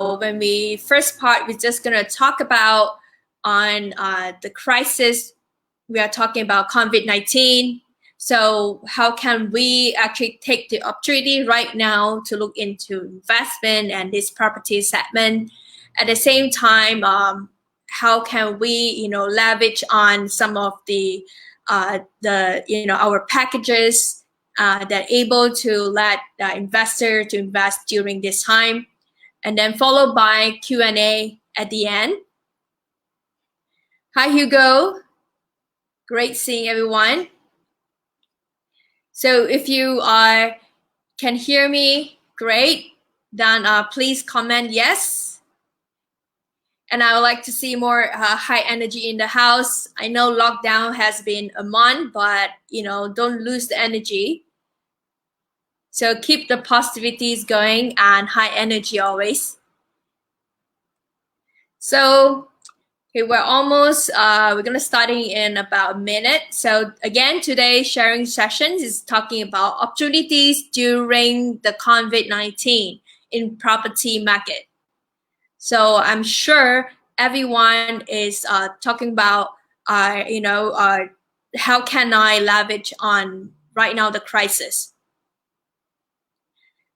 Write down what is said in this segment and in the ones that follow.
when we first part, we're just gonna talk about on the crisis. We are talking about COVID-19. So how can we actually take the opportunity right now to look into investment and this property segment? At the same time, how can we, leverage on some of the our packages that able to let investor to invest during this time, and then followed by Q&A at the end. Hi, Hugo. Great seeing everyone. So if you can hear me, great. Then please comment yes. And I would like to see more high energy in the house. I know lockdown has been a month, but don't lose the energy. So keep the positivities going and high energy always. So okay, we're almost, we're gonna starting in about a minute. So again, today sharing sessions is talking about opportunities during the COVID-19 in property market. So I'm sure everyone is talking about, how can I leverage on right now the crisis?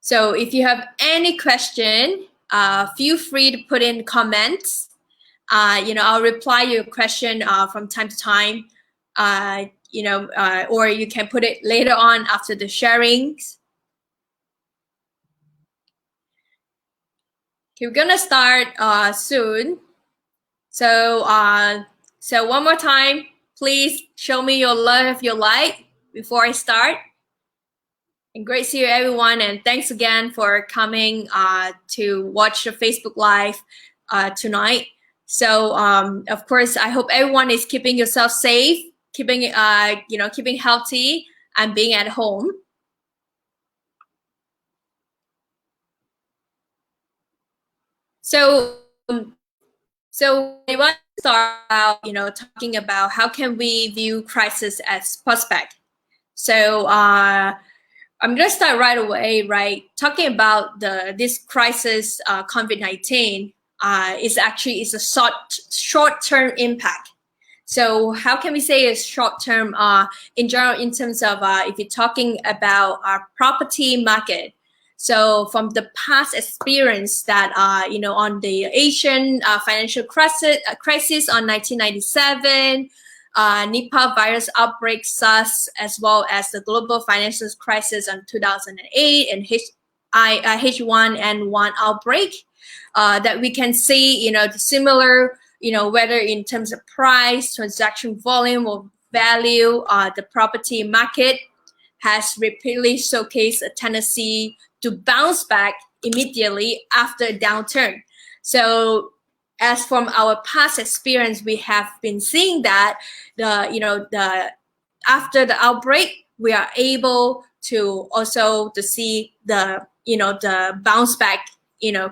So if you have any question, feel free to put in comments. I'll reply your question from time to time, or you can put it later on after the sharings. Okay, we're gonna start soon. So one more time, please show me your love, your like before I start. And great to see you everyone, and thanks again for coming to watch the Facebook Live tonight. So of course, I hope everyone is keeping yourself safe, keeping keeping healthy, and being at home. So we want to start out, talking about how can we view crisis as prospect. So I'm gonna start right away, right? Talking about this crisis, COVID-19. Is a short-term impact. So how can we say it's short-term in general in terms of if you're talking about our property market? So from the past experience that on the Asian financial crisis on 1997, Nipah virus outbreak, SARS, as well as the global financial crisis in 2008 and H1N1 outbreak. That we can see, the similar, whether in terms of price, transaction volume, or value, the property market has repeatedly showcased a tendency to bounce back immediately after a downturn. So as from our past experience, we have been seeing that after the outbreak, we are able to also to see the bounce back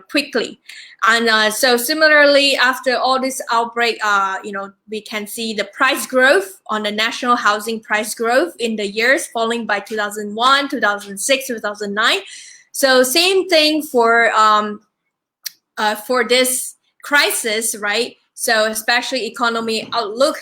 quickly. And so similarly, after all this outbreak, we can see the price growth on the national housing price growth in the years following by 2001, 2006, 2009. So same thing for this crisis, right? So especially economy outlook,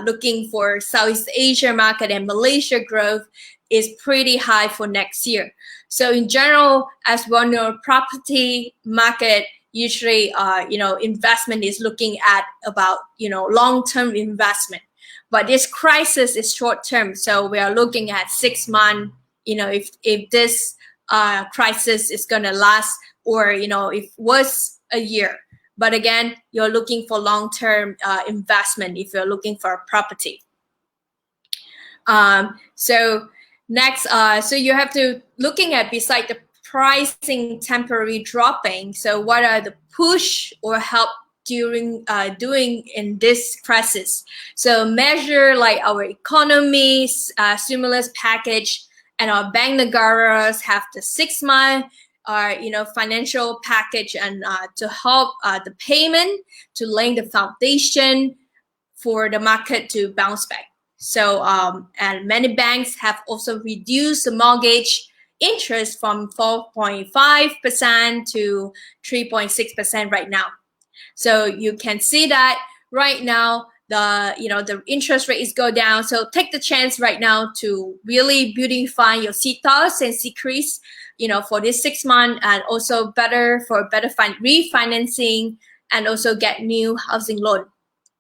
looking for Southeast Asia market and Malaysia growth is pretty high for next year. So in general, as we know, property market usually, investment is looking at about, long-term investment. But this crisis is short-term, so we are looking at 6 months. If this crisis is going to last, or if was a year. But again, you're looking for long-term investment if you're looking for a property. So next, so you have to looking at beside the pricing temporary dropping. So what are the push or help during doing in this crisis? So measure like our economy, stimulus package, and our bank negaras have the 6 month financial package, and to help the payment to lay the foundation for the market to bounce back. So and many banks have also reduced the mortgage interest from 4.5% to 3.6% right now. So you can see that right now the interest rate is go down. So take the chance right now to really beautify your CTOS and decrease, for this 6 months, and also better refinancing, and also get new housing loan.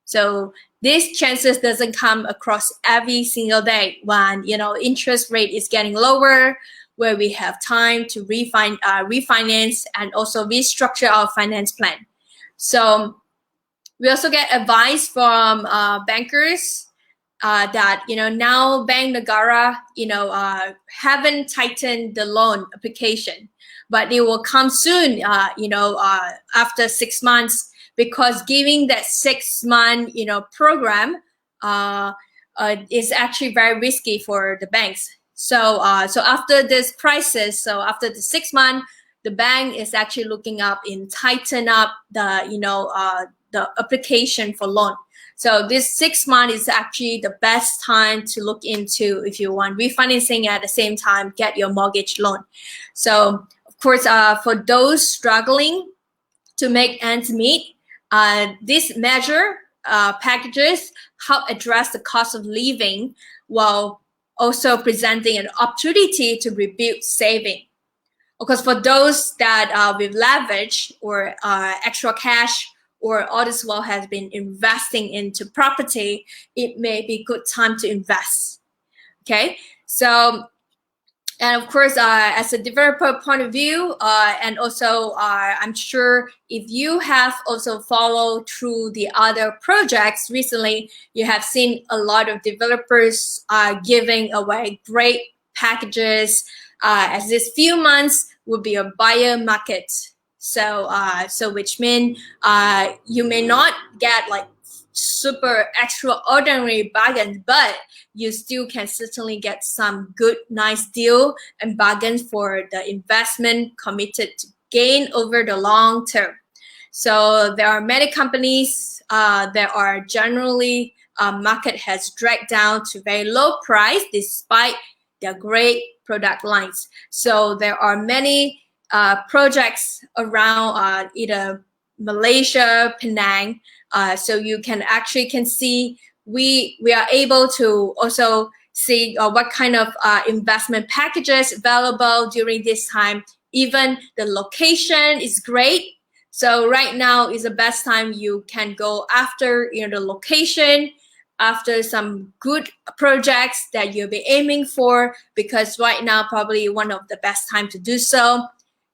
So these chances doesn't come across every single day when interest rate is getting lower, where we have time to refinance and also restructure our finance plan. So we also get advice from bankers that now Bank Negara haven't tightened the loan application, but it will come soon. After 6 months, because giving that 6 month program is actually very risky for the banks. So after this crisis, so after the 6 months, the bank is actually looking up and tighten up the application for loan. So this 6 months is actually the best time to look into if you want refinancing, at the same time get your mortgage loan. So of course, for those struggling to make ends meet, this measure packages help address the cost of living while also presenting an opportunity to rebuild saving. Because for those that with leverage or extra cash, or all this while has been investing into property, it may be good time to invest. Okay, so, and of course, as a developer point of view, and also I'm sure if you have also followed through the other projects recently, you have seen a lot of developers giving away great packages, as this few months will be a buyer market. So which means you may not get like super extraordinary bargains, but you still can certainly get some good, nice deal and bargains for the investment committed to gain over the long term. So there are many companies that are generally market has dragged down to very low price despite their great product lines. So there are many projects around either Malaysia, Penang. So you can see we are able to also see what kind of investment packages available during this time. Even the location is great. So right now is the best time you can go after the location, after some good projects that you'll be aiming for, because right now probably one of the best time to do so,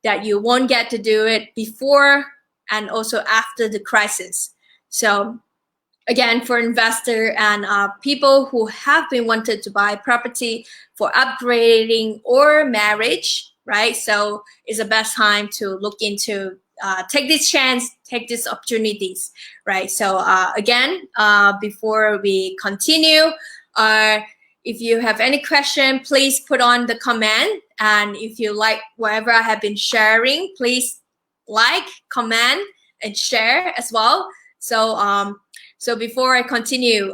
that you won't get to do it before and also after the crisis. So again, for investor and people who have been wanted to buy property for upgrading or marriage, right? So it's the best time to look into, take this chance, take these opportunities, right? So again, before we continue, if you have any question, please put on the comment. And if you like whatever I have been sharing, please like, comment, and share as well. So so before I continue,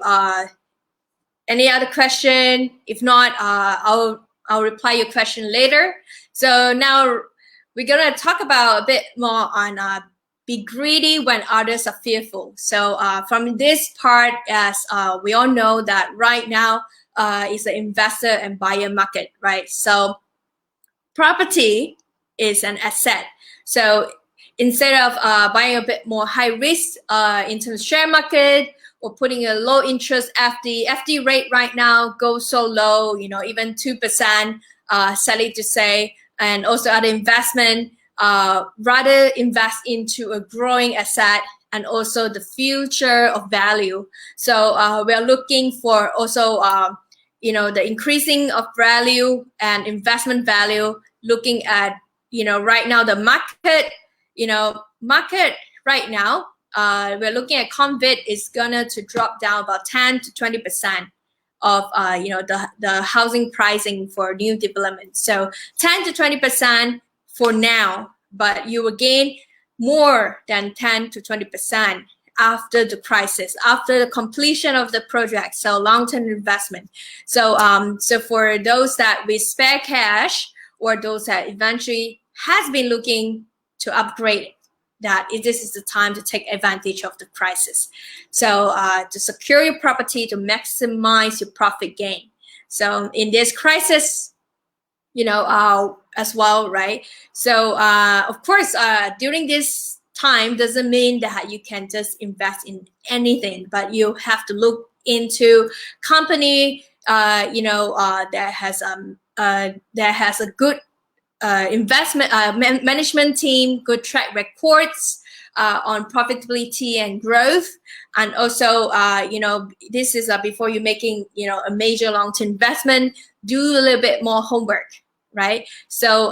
any other question? If not, I'll reply your question later. So now we're gonna talk about a bit more on be greedy when others are fearful. So from this part, as we all know that right now is the investor and buyer market, right? So property is an asset. So instead of buying a bit more high risk in terms of share market or putting a low interest FD rate right now goes so low, even 2%, sadly to say, and also other investment, rather invest into a growing asset and also the future of value. So we are looking for also the increasing of value and investment value, looking at right now the market, market right now, we're looking at Covid is gonna to drop down about 10 to 20% of the housing pricing for new development. So 10 to 20% for now, but you will gain more than 10 to 20% after the crisis, after the completion of the project. So long-term investment. So so for those that with spare cash or those that eventually has been looking to upgrade, that this is the time to take advantage of the crisis. So to secure your property, to maximize your profit gain. So in this crisis, as well, right? So of course, during this time doesn't mean that you can just invest in anything, but you have to look into company, that has a good investment management team, good track records on profitability and growth. And also, this is before you're making, a major long-term investment, do a little bit more homework, right? So,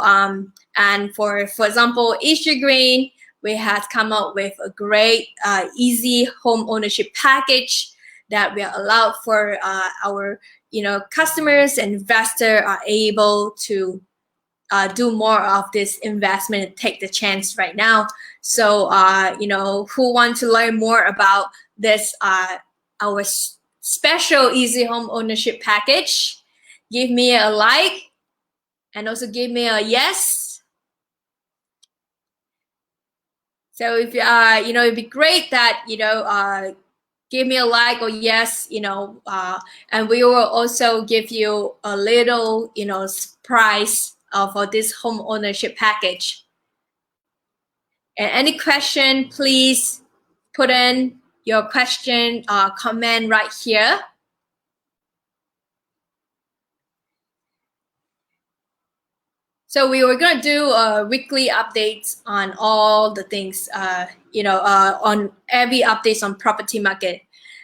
and for example, Asia Green, we have come up with a great easy home ownership package that we are allowed for our, customers and investors are able to do more of this investment and take the chance right now. So, who want to learn more about this, our special easy home ownership package, give me a like and also give me a yes. So if it'd be great that, give me a like or yes, and we will also give you a little, price for this home ownership package. And any question, please put in your question, comment right here. So we were gonna do weekly updates on all the things, on every updates on property market.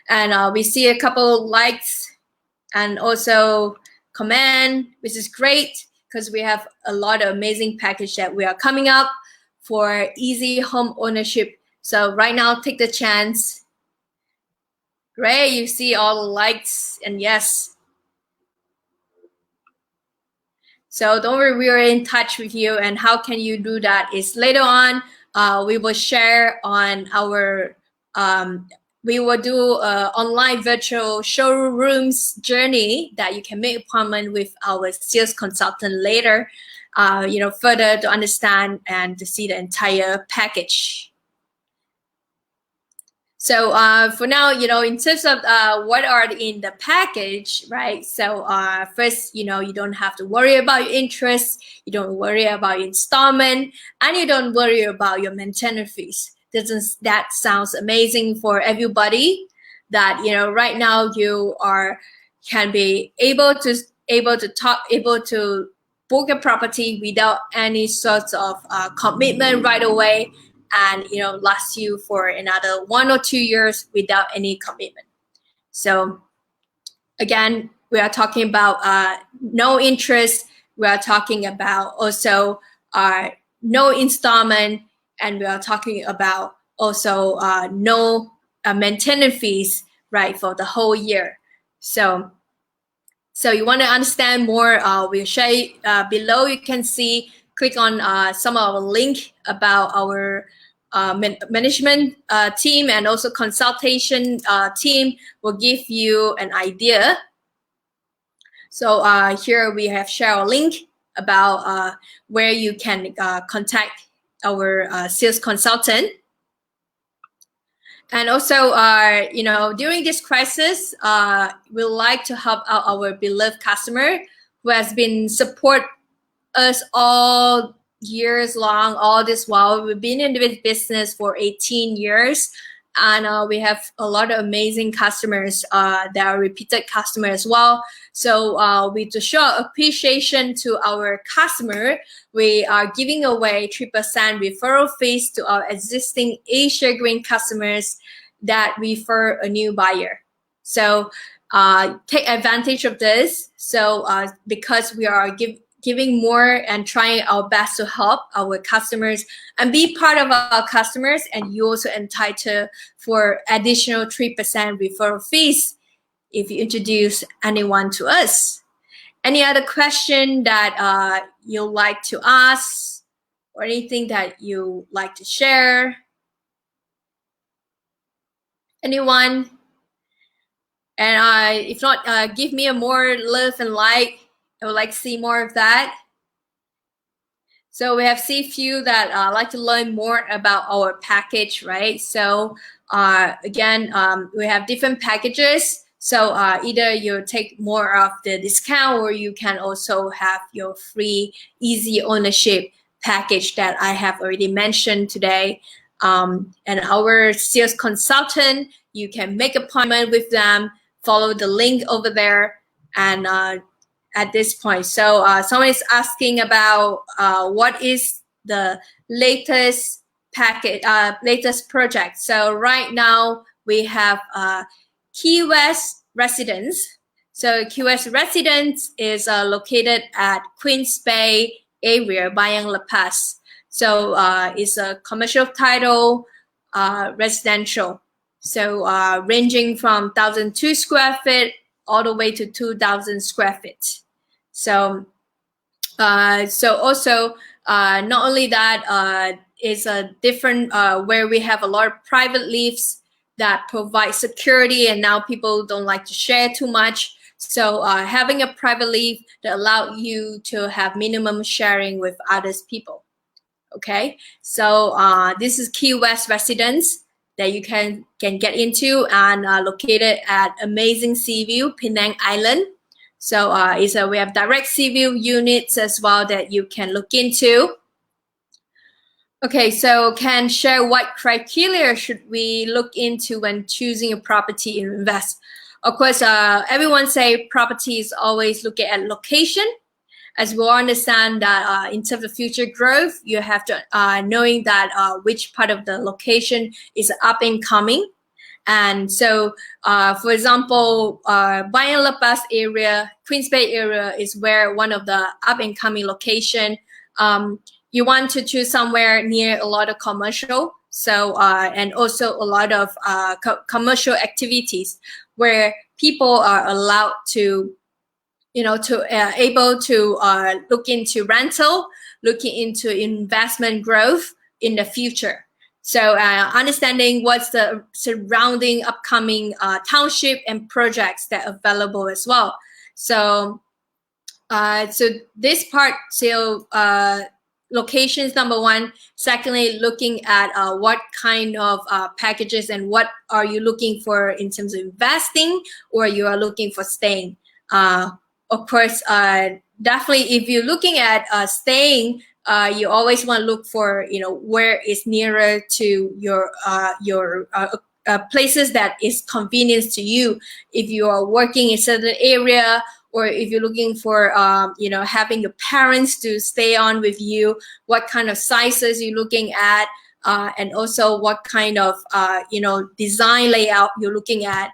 And we see a couple likes and also comment, which is great because we have a lot of amazing package that we are coming up for easy home ownership. So right now, take the chance. Great, you see all the likes and yes. So don't worry, we are in touch with you. And how can you do that is later on, we will share on our, we will do online virtual showrooms journey that you can make appointment with our sales consultant later, further to understand and to see the entire package. So for now, in terms of what are in the package, right? So first, you don't have to worry about your interest, you don't worry about your installment, and you don't worry about your maintenance fees. That sounds amazing for everybody? That right now you can be able to book a property without any sorts of commitment right away, and last you for another 1 or 2 years without any commitment. So again, we are talking about no interest. We are talking about also no installment, and we are talking about also no maintenance fees, right, for the whole year. So you want to understand more, we'll share below. You can see, click on some of our link about our management team and also consultation team will give you an idea. So here we have shared a link about where you can contact our sales consultant. And also, during this crisis, we like to help out our beloved customer who has been support us all years long, all this while. We've been in this business for 18 years. And we have a lot of amazing customers that are repeated customers as well. So to show appreciation to our customer, we are giving away 3% referral fees to our existing Asia Green customers that refer a new buyer. So take advantage of this. So because we are giving more and trying our best to help our customers and be part of our customers, and you also entitled for additional 3% referral fees if you introduce anyone to us. Any other question that you'd like to ask or anything that you like to share? Anyone? And if not, give me a more love and like. I would like to see more of that. So we have seen few that like to learn more about our package, right? So again, we have different packages. So either you take more of the discount, or you can also have your free easy ownership package that I have already mentioned today. And our sales consultant, you can make appointment with them, follow the link over there, and at this point. So someone is asking about what is the latest package, latest project. So right now we have Key West Residence. So Key West Residence is located at Queens Bay area, Bayang La Paz. So it's a commercial title, residential. So ranging from 1,002 square feet all the way to 2,000 square feet. So, so also not only that, is a different where we have a lot of private lifts that provide security, and now people don't like to share too much. So having a private lift that allow you to have minimum sharing with others people. Okay, so this is Key West Residence that you can get into, and located at amazing sea view, Penang Island. So we have direct sea view units as well that you can look into. Okay, so can share what criteria should we look into when choosing a property to invest? Of course, everyone say property is always looking at location. As we all understand that in terms of future growth, you have to knowing that which part of the location is up and coming. And so, for example, Bayang La Paz area, Queens Bay area is where one of the up and coming location. You want to choose somewhere near a lot of commercial, so and also a lot of commercial activities where people are allowed to, able to look into rental, looking into investment growth in the future. So understanding what's the surrounding upcoming township and projects that are available as well. So, so this part, so locations number one. Secondly, looking at what kind of packages and what are you looking for in terms of investing, or you are looking for staying. Of course, definitely if you're looking at staying, you always want to look for, where is nearer to your places that is convenient to you. If you are working in a certain area, or if you're looking for, having your parents to stay on with you, what kind of sizes you're looking at, and also what kind of, design layout you're looking at.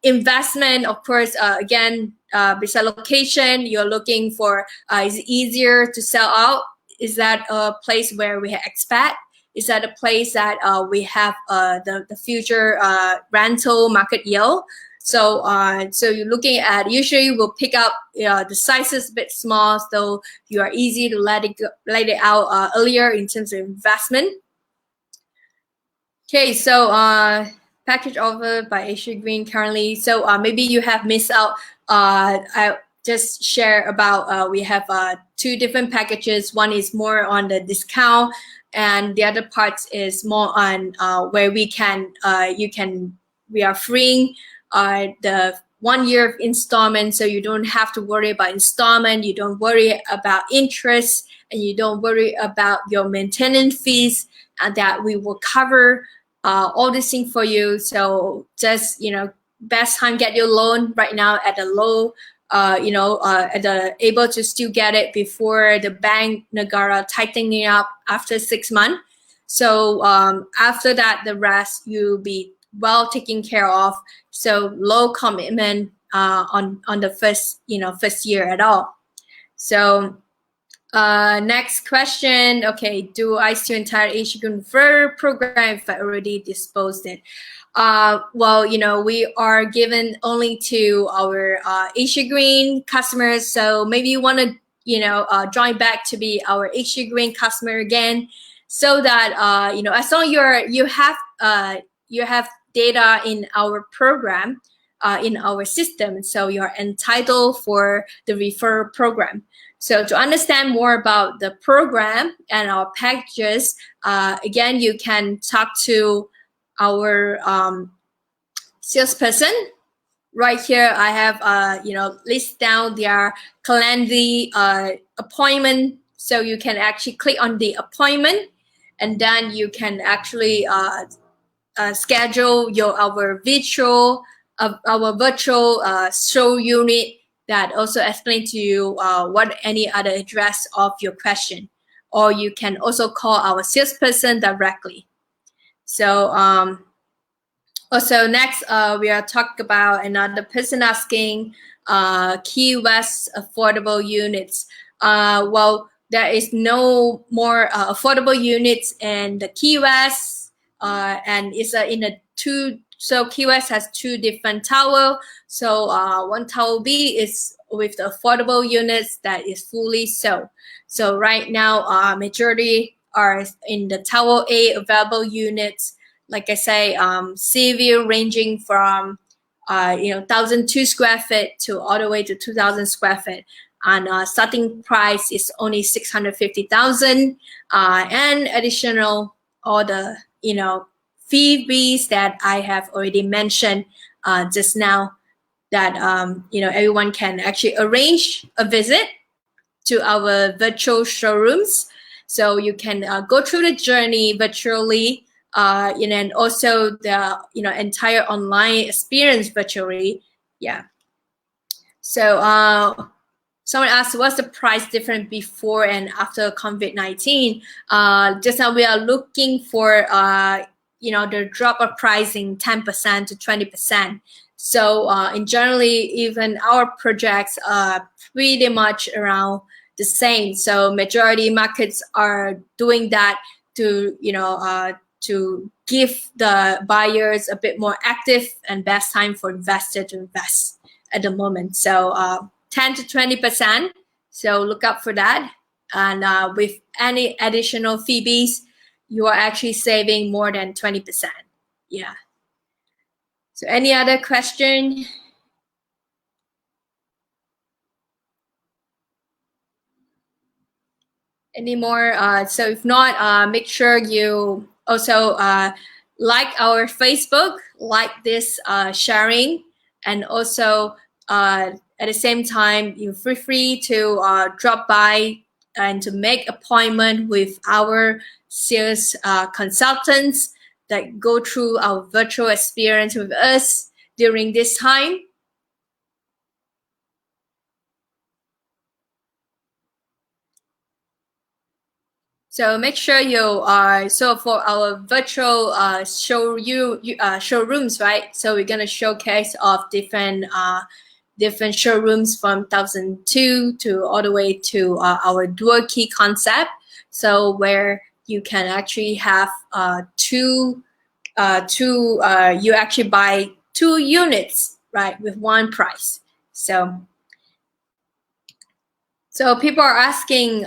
Investment, of course, again, beside location, you're looking for, is it easier to sell out? Is that a place where we have expat? Is that a place that we have the future rental market yield? So, so you're looking at, usually we'll pick up the sizes a bit small, so you are easy to let it out earlier in terms of investment. Okay, so package offered by Asia Green currently. So maybe you have missed out. I just share about we have two different packages. One is more on the discount, and the other part is more on where we can we are freeing the 1 year of installment, so you don't have to worry about installment, you don't worry about interest, and you don't worry about your maintenance fees, and that we will cover all this thing for you. So just, best time get your loan right now at a low, at the able to still get it before the bank Negara tightening up after 6 months. So after that, the rest you'll be well taken care of. So low commitment on the first year at all. So next question. Okay, do I still entire Asia Green referral program if I already disposed it? Well, we are given only to our Asia Green customers. So maybe you want to, join back to be our Asia Green customer again, so that as long as you have data in our program, in our system, so you're entitled for the referral program. So to understand more about the program and our packages, again, you can talk to our salesperson. Right here, I have list down their calendar appointment. So you can actually click on the appointment, and then you can actually schedule our virtual show unit that also explain to you what any other address of your question, or you can also call our salesperson directly. So also next we are talking about another person asking Key West affordable units. Well, there is no more affordable units in the Key West, and it's in a two. So Key West has two different tower. So one tower B is with the affordable units that is fully sold. So right now, majority are in the tower A available units. Like I say, sea view ranging from 1,002 square feet to all the way to 2,000 square feet. And starting price is only 650,000, and additional all the fees that I have already mentioned just now, that everyone can actually arrange a visit to our virtual showrooms, so you can go through the journey virtually, and also the entire online experience virtually. Yeah. So someone asked, what's the price difference before and after COVID-19? Just now we are looking for the drop of pricing 10% to 20%. So in generally, even our projects are pretty much around the same. So majority markets are doing that to to give the buyers a bit more active and best time for investor to invest at the moment. So 10 to 20%. So look up for that. And with any additional fees, you are actually saving more than 20%. Yeah. So any other question? Any more? So if not, make sure you also like our Facebook, like this sharing, and also at the same time, you feel free to drop by and to make appointment with our sales consultants that go through our virtual experience with us during this time. So make sure you are, so for our virtual showrooms, right? So we're gonna showcase of different showrooms from 1,002 to all the way to our dual key concept. So where you can actually have you actually buy 2 units, right, with one price. So people are asking,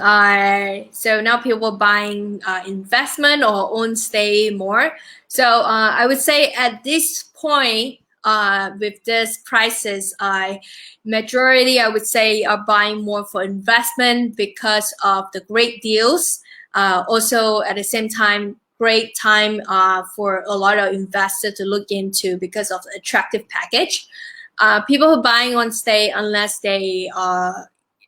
so now people buying investment or own stay more. So I would say at this point, with this prices, majority I would say are buying more for investment because of the great deals. Also at the same time, great time for a lot of investors to look into because of the attractive package. People who are buying on stay, unless they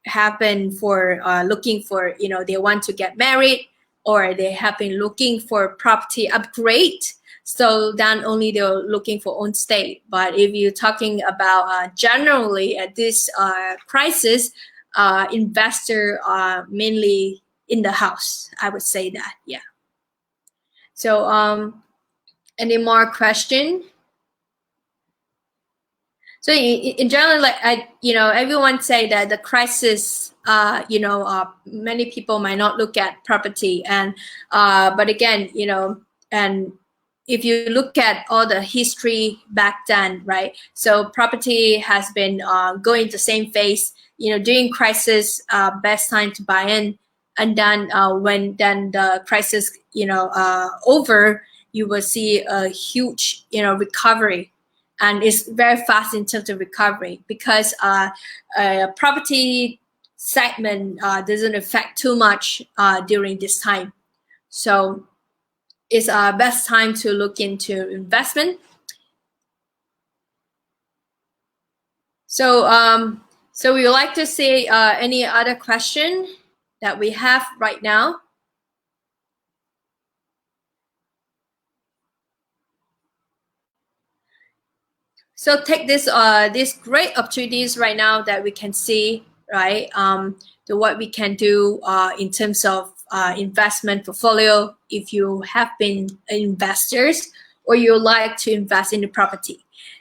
have been for looking for, they want to get married, or they have been looking for property upgrade, so then only they're looking for own stay. But if you're talking about generally at this prices, investor are mainly in the house, I would say that. Yeah. So any more question? So in general, like everyone say that the crisis, many people might not look at property, and but again, and if you look at all the history back then, right? So property has been going the same phase. During crisis, best time to buy in, and then when then the crisis, over, you will see a huge, recovery. And it's very fast in terms of recovery, because property segment doesn't affect too much during this time. So it's best time to look into investment. So so we would like to see any other question that we have right now. So take this these great opportunities right now that we can see, right? To what we can do in terms of investment portfolio if you have been investors or you like to invest in the property.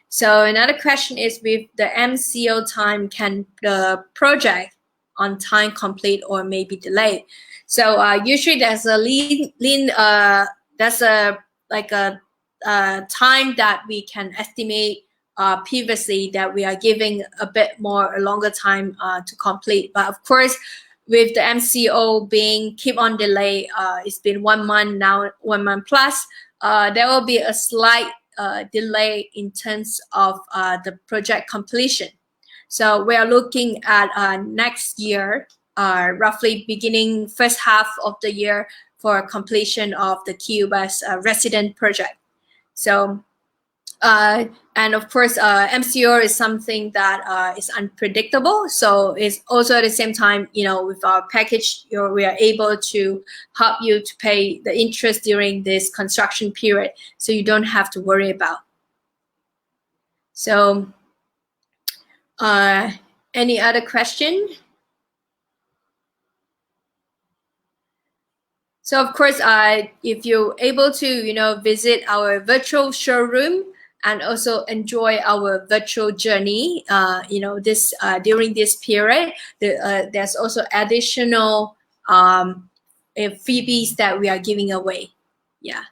So another question is, with the MCO time, can the project on time complete or maybe delayed? So usually there's a there's a like a time that we can estimate previously, that we are giving a bit more, a longer time to complete. But of course, with the MCO being keep on delay, it's been 1 month now, 1 month plus, there will be a slight delay in terms of the project completion. So we are looking at next year, roughly beginning first half of the year, for completion of the QS resident project. So and of course, MCO is something that is unpredictable. So it's also at the same time, with our package, we are able to help you to pay the interest during this construction period, so you don't have to worry about. So any other question? So of course, if you're able to, visit our virtual showroom and also enjoy our virtual journey, this during this period, there's also additional freebies that we are giving away. Yeah.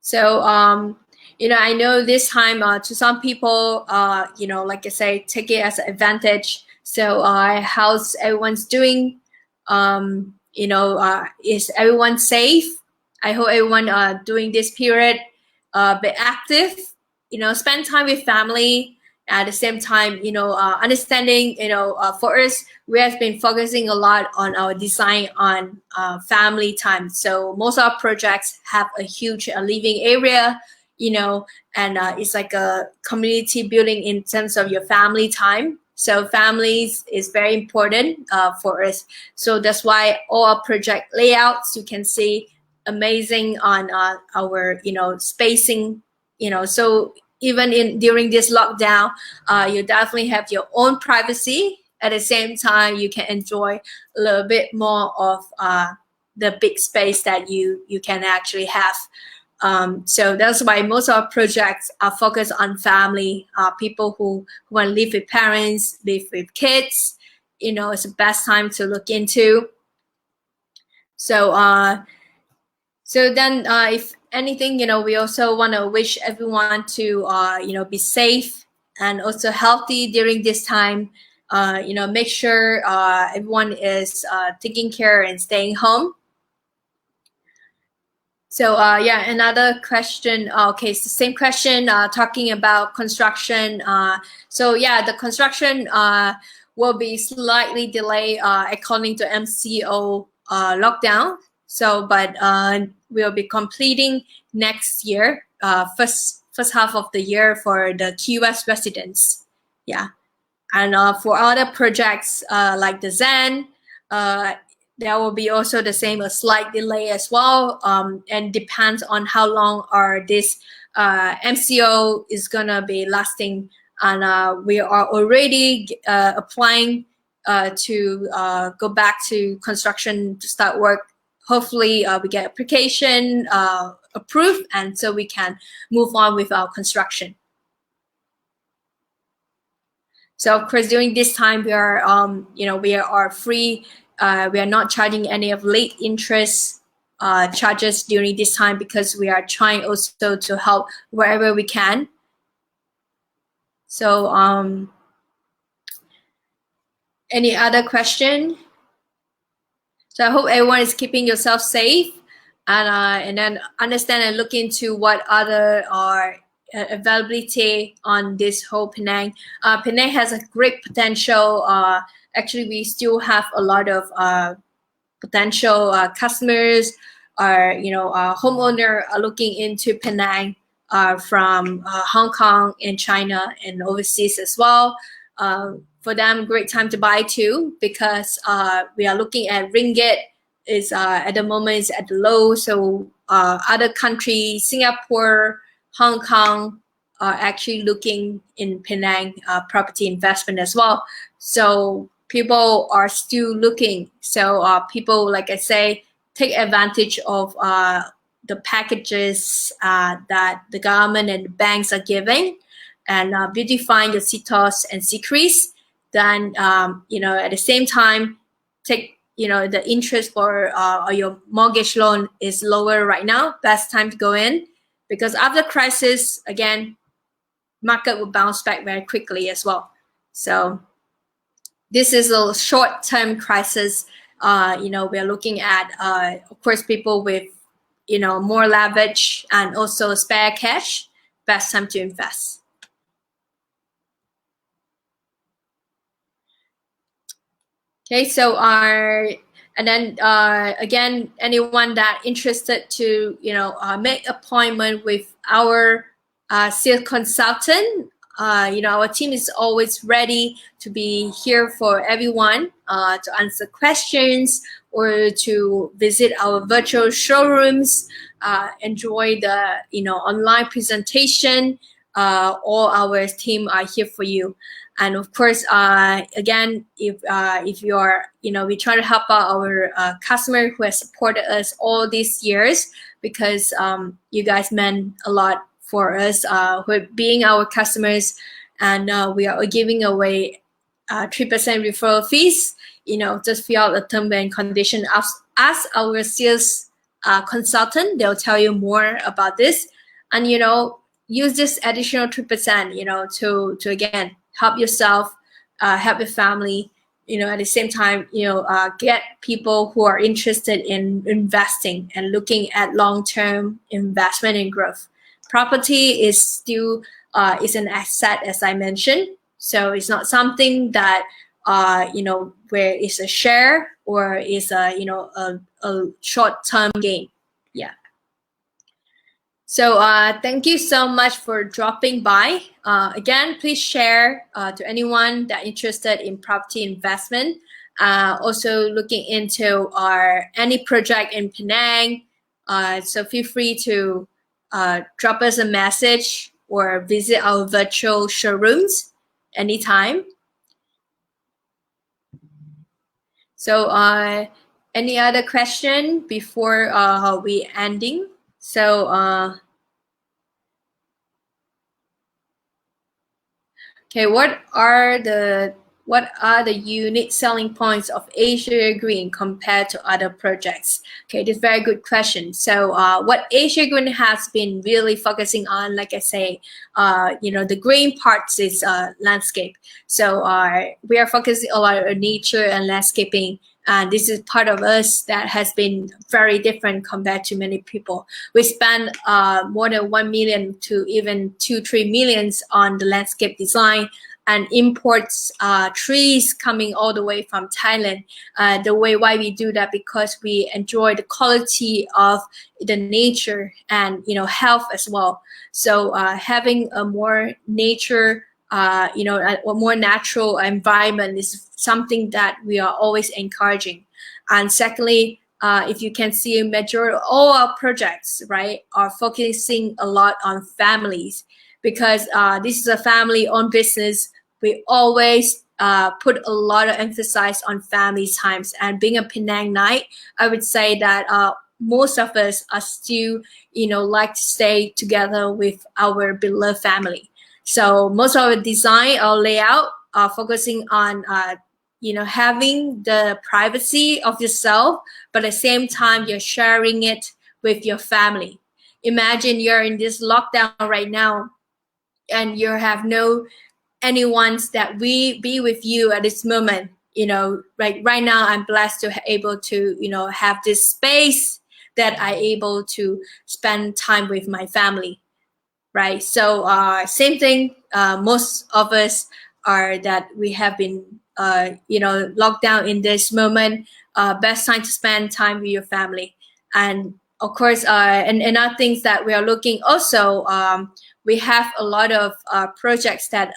So I know this time to some people, like I say, take it as an advantage. So how's everyone's doing? Is everyone safe? I hope everyone during this period be active, spend time with family. At the same time, understanding, for us, we have been focusing a lot on our design on family time. So most of our projects have a huge living area, and it's like a community building in terms of your family time. So families is very important for us. So that's why all our project layouts, you can see amazing on our, spacing, so even during this lockdown, you definitely have your own privacy. At the same time, you can enjoy a little bit more of the big space that you can actually have. So that's why most of our projects are focused on family, people who want to live with parents, live with kids. It's the best time to look into. So so then if anything, we also want to wish everyone to be safe and also healthy during this time. Make sure everyone is taking care and staying home. So yeah, another question. Okay, it's the same question, talking about construction. So yeah, the construction will be slightly delayed according to MCO lockdown. So, but we'll be completing next year, first half of the year for the QS residents. Yeah, and for other projects like the Zen, there will be also the same, a slight delay as well, and depends on how long this MCO is gonna be lasting. And we are already applying to go back to construction to start work. Hopefully we get application approved, and so we can move on with our construction. So of course, during this time, we are we are free. We are not charging any of late interest charges during this time, because we are trying also to help wherever we can. So any other question? So I hope everyone is keeping yourself safe, and then understand and look into what other availability on this whole Penang. Penang has a great potential. Actually, we still have a lot of potential customers or homeowner are looking into Penang from Hong Kong and China and overseas as well. For them, great time to buy too, because we are looking at ringgit is at the moment is at the low. So other countries, Singapore, Hong Kong, are actually looking in Penang property investment as well. So people are still looking. So people, like I say, take advantage of the packages that the government and the banks are giving, and beautifying your CTOS and secrets. Then at the same time, take the interest for your mortgage loan is lower right now. Best time to go in, because after crisis again, market will bounce back very quickly as well. So this is a short-term crisis. We are looking at, of course, people with more leverage and also spare cash. Best time to invest. Okay, so and then again, anyone that interested to make appointment with our sales consultant, our team is always ready to be here for everyone to answer questions or to visit our virtual showrooms, enjoy the online presentation. All our team are here for you. And of course, again, if you are, we try to help out our customer who has supported us all these years, because you guys meant a lot for us, who are being our customers, and we are giving away 3% referral fees. Just fill out the term and condition. Ask our sales consultant; they'll tell you more about this, and use this additional 3%, to again help yourself, help your family, at the same time, get people who are interested in investing and looking at long-term investment and growth. Property is still is an asset, as I mentioned. So it's not something that, where it's a share or is a short-term gain. Yeah. So thank you so much for dropping by. Again, please share to anyone that interested in property investment. Also looking into any project in Penang. So feel free to drop us a message or visit our virtual showrooms anytime. So any other question before we ending? So okay, what are the unique selling points of Asia Green compared to other projects? Okay, this is a very good question. So what Asia Green has been really focusing on, like I say, the green parts is landscape. So we are focusing a lot on nature and landscaping. And this is part of us that has been very different compared to many people. We spend more than 1 million to even 2-3 millions on the landscape design, and imports trees coming all the way from Thailand. The way why we do that, because we enjoy the quality of the nature and health as well. So having a more nature, a more natural environment is something that we are always encouraging. And secondly, if you can see, majority all our projects, right, are focusing a lot on families, because this is a family-owned business. We always put a lot of emphasis on family times. And being a Penang night, I would say that most of us are still, like to stay together with our beloved family. So most of our design, our layout, are focusing on, having the privacy of yourself, but at the same time, you're sharing it with your family. Imagine you're in this lockdown right now, and you have no anyone's that we be with you at this moment. Right now, I'm blessed to able to, have this space that I able to spend time with my family. right? So same thing. Most of us are that we have been locked down in this moment. Best time to spend time with your family, and of course, and other things that we are looking also. We have a lot of projects that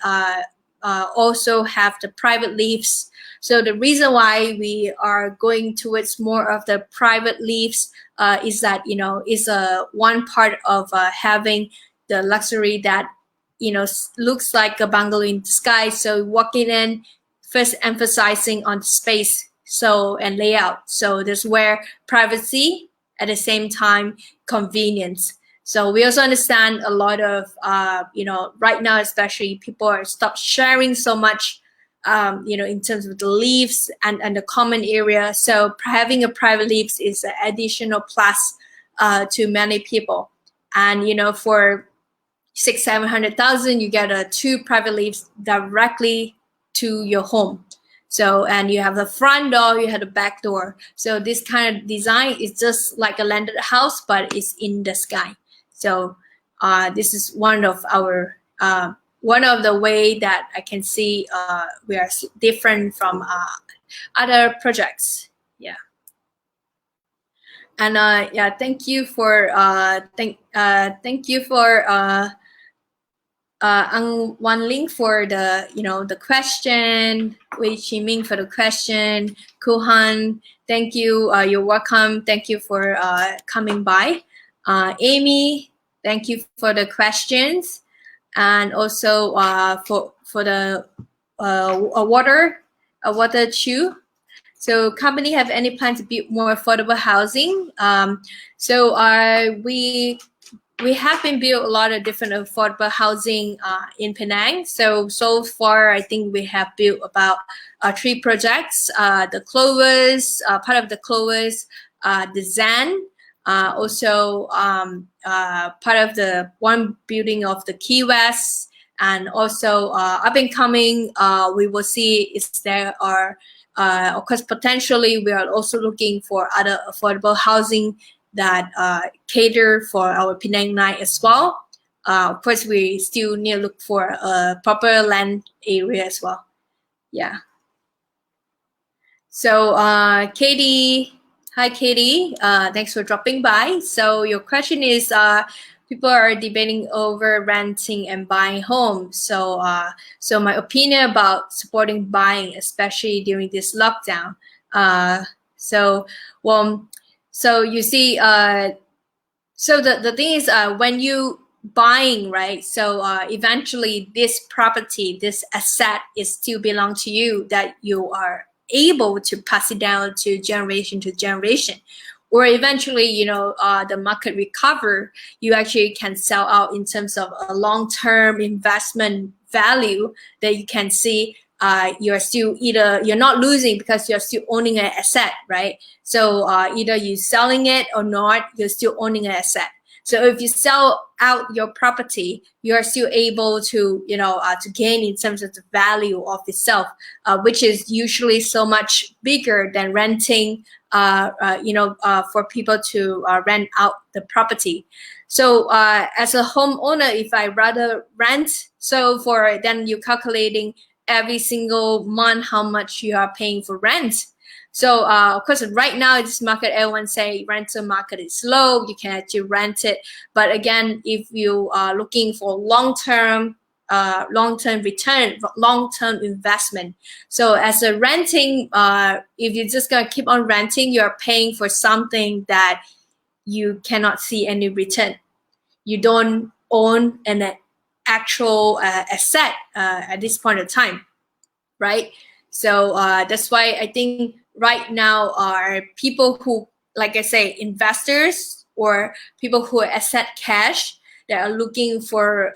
also have the private leaves. So the reason why we are going towards more of the private leaves is that is a one part of having the luxury that looks like a bungalow in the sky. So walking in, first emphasizing on the space and layout. So there's where privacy at the same time convenience. So we also understand a lot of right now especially people are stop sharing so much in terms of the leaves and the common area. So having a private leaves is an additional plus to many people. And for 600,000-700,000, you get two private leaves directly to your home. So, and you have the front door, you have the back door. So this kind of design is just like a landed house, but it's in the sky. So this is one of our one of the way that I can see we are different from other projects. Yeah. And yeah, thank you for one link for the the question. Wei Qiming for the question. Kuhan, thank you. You're welcome. Thank you for coming by. Amy, thank you for the questions, and also for the water chew. So company have any plan to build more affordable housing? So we have been built a lot of different affordable housing in Penang. So far, I think we have built about 3 projects: the Clovers, part of the Clovers, the Zen, also part of the one building of the Key West, and also up and coming. We will see if there are, of course, potentially we are also looking for other affordable housing that cater for our Penang night as well. Of course, we still need to look for a proper land area as well. Yeah. So Katie, hi Katie, thanks for dropping by. So your question is, people are debating over renting and buying homes. So so my opinion about supporting buying, especially during this lockdown. So you see, so the thing is, when you buying, right? So eventually this property, this asset is still belong to you, that you are able to pass it down to generation, or eventually, the market recover, you actually can sell out in terms of a long-term investment value that you can see. You're still you're not losing because you're still owning an asset, right? So either you selling it or not, you're still owning an asset. So if you sell out your property, you are still able to to gain in terms of the value of itself, which is usually so much bigger than renting. For people to rent out the property. So as a homeowner, if I rather rent, so then you're calculating every single month how much you are paying for rent. So of course, right now this market, everyone say rental market is low, you can actually rent it. But again, if you are looking for long-term return, long-term investment. So as a renting, if you're just gonna keep on renting, you're paying for something that you cannot see any return. You don't own an actual asset at this point of time, right? So that's why I think right now are people who, like I say, investors or people who asset cash that are looking for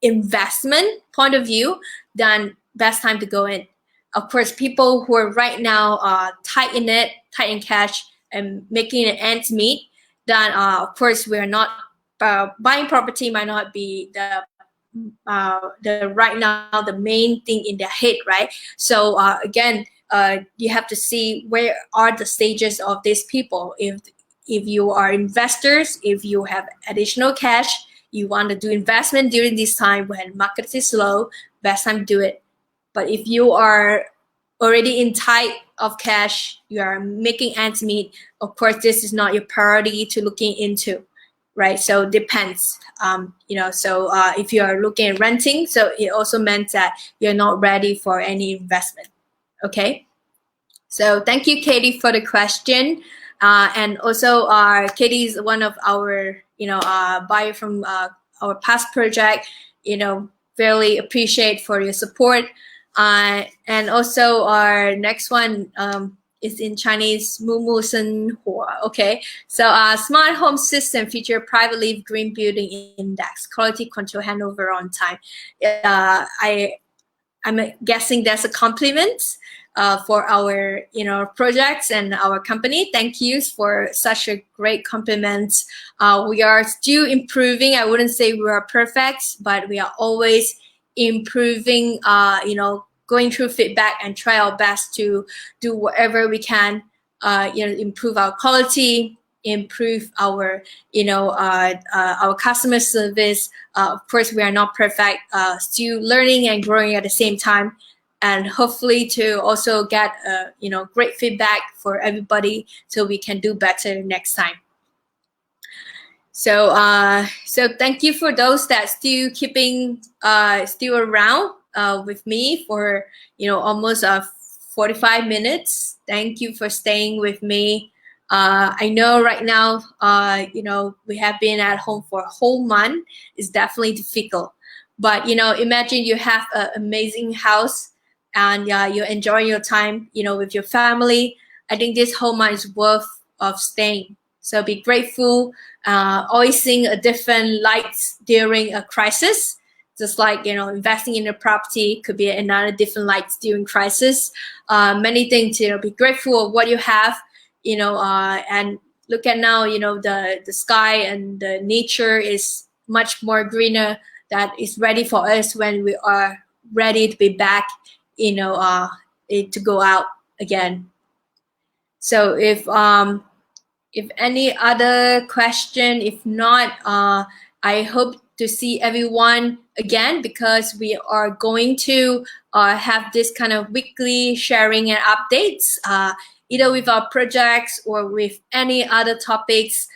investment point of view, then best time to go in. Of course, people who are right now tight in cash and making an ends meet, then of course we're not buying property might not be the right now the main thing in their head, right? So again, you have to see where are the stages of these people. If you are investors, if you have additional cash, you want to do investment during this time when market is low, best time to do it. But if you are already in tight of cash, you are making ends meet, of course, this is not your priority to looking into, right? So depends, so if you are looking at renting, so it also meant that you're not ready for any investment, okay? So thank you, Katie, for the question. And also, Katie is one of our, buyer from our past project. Really appreciate for your support. And also, our next one is in Chinese, Mu Sen Hua. Okay, so smart home system feature private leaf green building index, quality control, handover on time. I'm guessing that's a compliment for our projects and our company. Thank you for such a great compliment. We are still improving. I wouldn't say we are perfect, but we are always improving, going through feedback and try our best to do whatever we can, improve our quality, improve our our customer service. Of course, we are not perfect, still learning and growing at the same time, and hopefully to also get great feedback for everybody so we can do better next time. So so thank you for those that still keeping still around with me for almost 45 minutes. Thank you for staying with me. I know right now we have been at home for a whole month. It's definitely difficult, but imagine you have an amazing house and you enjoy your time with your family. I think this whole month is worth of staying. So be grateful. Always seeing a different lights during a crisis. Just like investing in a property could be another different lights during crisis. Many things. Be grateful of what you have. And look at now. The sky and the nature is much more greener. That is ready for us when we are ready to be back. To go out again. So if any other question, if not, I hope to see everyone again, because we are going to have this kind of weekly sharing and updates, either with our projects or with any other topics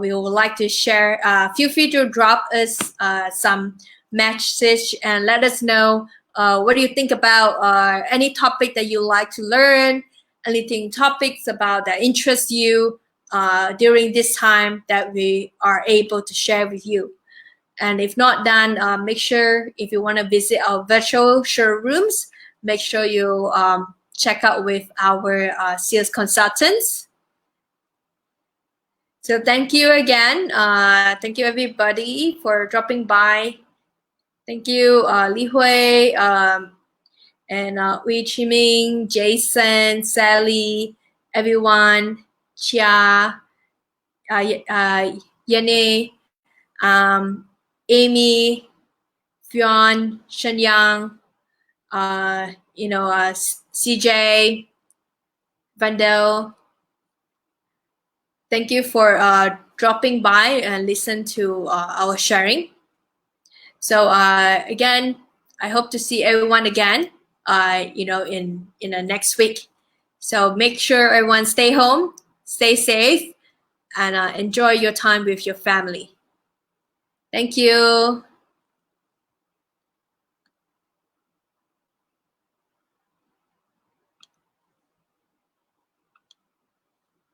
we would like to share. Feel free to drop us some message and let us know what do you think about any topic that you like to learn, anything topics about that interest you during this time that we are able to share with you. And if not done, make sure if you want to visit our virtual showrooms, make sure you check out with our sales consultants. So thank you again. Thank you everybody for dropping by. Thank you, Li Hui, and Wei Chiming, Jason, Sally, everyone, Chia, Yene, Amy, Fionn, Shenyang, CJ, Vandel. Thank you for dropping by and listen to our sharing. So again, I hope to see everyone again, in the next week. So make sure everyone stay home, stay safe, and enjoy your time with your family. Thank you.